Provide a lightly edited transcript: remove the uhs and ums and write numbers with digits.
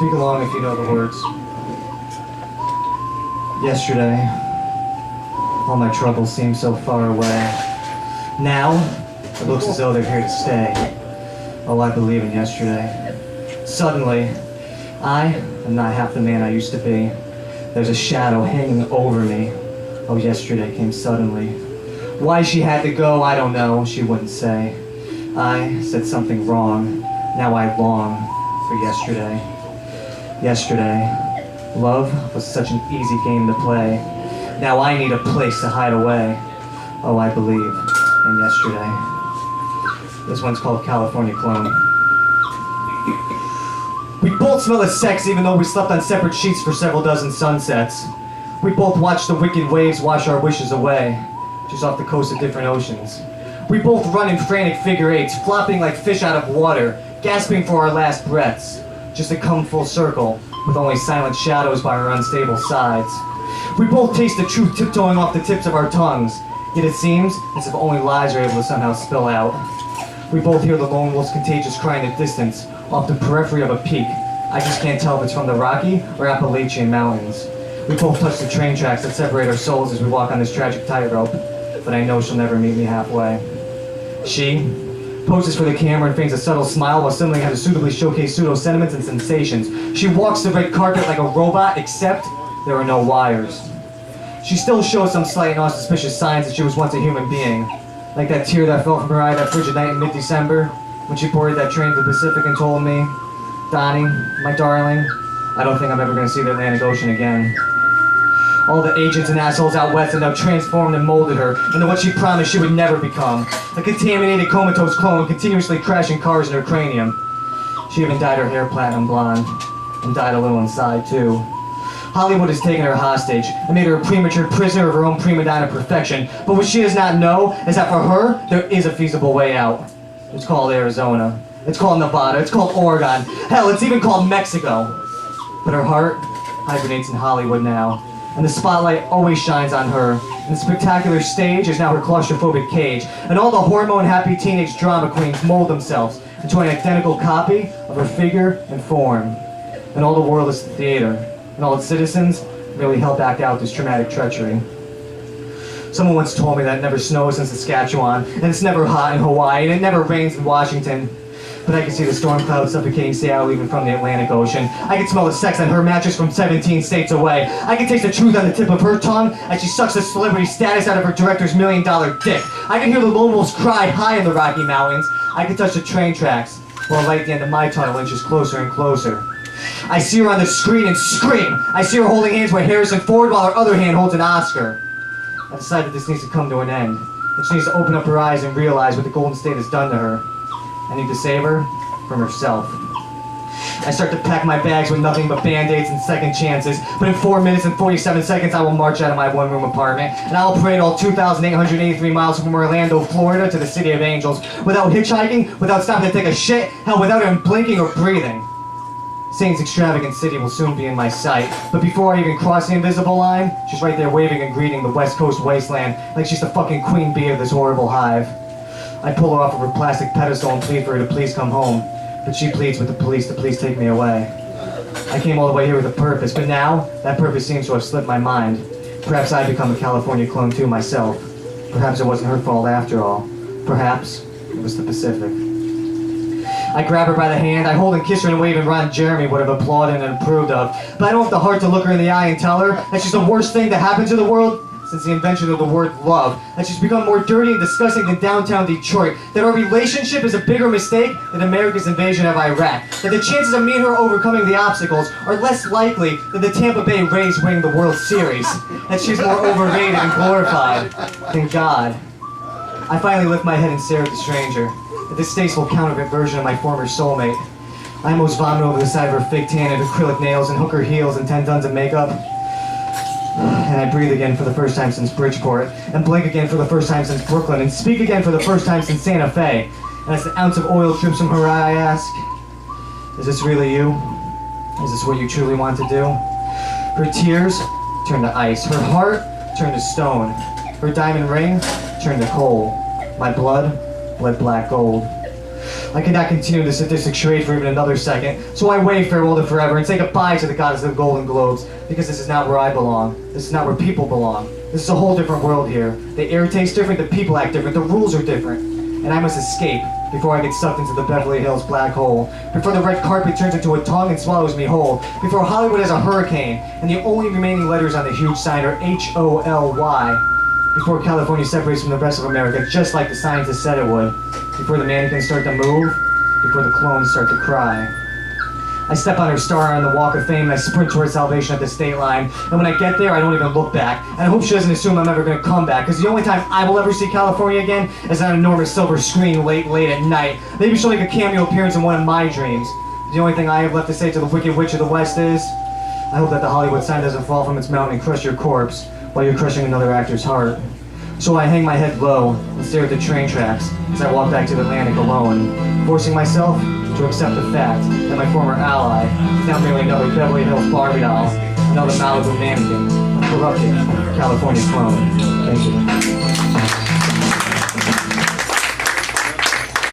Speak along if you know the words. Yesterday, all my troubles seemed so far away. Now, it looks as though they're here to stay. Oh, I believe in yesterday. Suddenly, I am not half the man I used to be. There's a shadow hanging over me. Oh, yesterday came suddenly. Why she had to go, I don't know, she wouldn't say. I said something wrong. Now I long for yesterday. Yesterday, love was such an easy game to play. Now I need a place to hide away. Oh, I believe in yesterday. This one's called California Clone. We both smell of sex even though we slept on separate sheets for several dozen sunsets. We both watched the wicked waves wash our wishes away, just off the coast of different oceans. We both run in frantic figure eights, flopping like fish out of water, gasping for our last breaths, just to come full circle, with only silent shadows by our unstable sides. We both taste the truth tiptoeing off the tips of our tongues, yet it seems as if only lies are able to somehow spill out. We both hear the lone wolf's contagious cry in the distance, off the periphery of a peak. I just can't tell if it's from the Rocky or Appalachian Mountains. We both touch the train tracks that separate our souls as we walk on this tragic tightrope, but I know she'll never meet me halfway. She poses for the camera and feigns a subtle smile while suddenly has to suitably showcase pseudo-sentiments and sensations. She walks the red carpet like a robot, except there are no wires. She still shows some slight and unsuspicious signs that she was once a human being, like that tear that fell from her eye that frigid night in mid-December when she boarded that train to the Pacific and told me, "Donnie, my darling, I don't think I'm ever going to see the Atlantic Ocean again." All the agents and assholes out west have now transformed and molded her into what she promised she would never become. A contaminated, comatose clone continuously crashing cars in her cranium. She even dyed her hair platinum blonde, and died a little inside too. Hollywood has taken her hostage and made her a premature prisoner of her own prima donna perfection. But what she does not know is that for her, there is a feasible way out. It's called Arizona. It's called Nevada. It's called Oregon. Hell, it's even called Mexico. But her heart hibernates in Hollywood now. And the spotlight always shines on her. And the spectacular stage is now her claustrophobic cage. And all the hormone-happy teenage drama queens mold themselves into an identical copy of her figure and form. And all the world is the theater. And all its citizens merely help act out this traumatic treachery. Someone once told me that it never snows in Saskatchewan, and it's never hot in Hawaii, and it never rains in Washington. But I can see the storm clouds suffocating Seattle even from the Atlantic Ocean. I can smell the sex on her mattress from 17 states away. I can taste the truth on the tip of her tongue as she sucks the celebrity status out of her director's $1 million dick. I can hear the lone wolves cry high in the Rocky Mountains. I can touch the train tracks while light at the end of my tunnel inches closer and closer. I see her on the screen and scream. I see her holding hands with Harrison Ford while her other hand holds an Oscar. I decide that this needs to come to an end. That she needs to open up her eyes and realize what the Golden State has done to her. I need to save her from herself. I start to pack my bags with nothing but band-aids and second chances, but in 4 minutes and 47 seconds I will march out of my one-room apartment, and I will parade all 2,883 miles from Orlando, Florida to the City of Angels, without hitchhiking, without stopping to take a shit, hell, without even blinking or breathing. Satan's extravagant city will soon be in my sight, but before I even cross the invisible line, she's right there waving and greeting the West Coast wasteland like she's the fucking queen bee of this horrible hive. I pull her off of her plastic pedestal and plead for her to please come home, but she pleads with the police to please take me away. I came all the way here with a purpose, but now that purpose seems to have slipped my mind. Perhaps I've become a California clone too myself. Perhaps it wasn't her fault after all. Perhaps it was the Pacific. I grab her by the hand, I hold and kiss her in a way even Ron Jeremy would have applauded and approved of. But I don't have the heart to look her in the eye and tell her that she's the worst thing that happened to the world since the invention of the word love. That she's become more dirty and disgusting than downtown Detroit. That our relationship is a bigger mistake than America's invasion of Iraq. That the chances of me and her overcoming the obstacles are less likely than the Tampa Bay Rays winning the World Series. That she's more overrated and glorified than God. I finally lift my head and stare at the stranger. A distasteful counterfeit version of my former soulmate. I almost vomit over the side of her fake tan and acrylic nails and hooker heels and 10 tons of makeup. And I breathe again for the first time since Bridgeport, and blink again for the first time since Brooklyn, and speak again for the first time since Santa Fe. And as the ounce of oil drips from her eye, I ask, is this really you? Is this what you truly want to do? Her tears turn to ice. Her heart turned to stone. Her diamond ring turned to coal. My blood bled black gold. I cannot continue this sadistic charade for even another second, so I wave farewell to forever and say goodbye to the goddess of the Golden Globes, because this is not where I belong. This is not where people belong. This is a whole different world here. The air tastes different, the people act different, the rules are different. And I must escape before I get sucked into the Beverly Hills black hole, before the red carpet turns into a tongue and swallows me whole, before Hollywood has a hurricane, and the only remaining letters on the huge sign are H-O-L-Y, before California separates from the rest of America just like the scientists said it would, before the mannequins start to move, before the clones start to cry. I step on her star on the Walk of Fame and I sprint towards salvation at the state line, and when I get there I don't even look back, and I hope she doesn't assume I'm ever going to come back, because the only time I will ever see California again is on an enormous silver screen late at night. Maybe she'll make a cameo appearance in one of my dreams. The only thing I have left to say to the Wicked Witch of the West is, I hope that the Hollywood sign doesn't fall from its mountain and crush your corpse while you're crushing another actor's heart. So I hang my head low and stare at the train tracks as I walk back to the Atlantic alone, forcing myself to accept the fact that my former ally is now merely another Beverly Hills Barbie doll, another Malibu mannequin, a corrupted California clone. Thank you.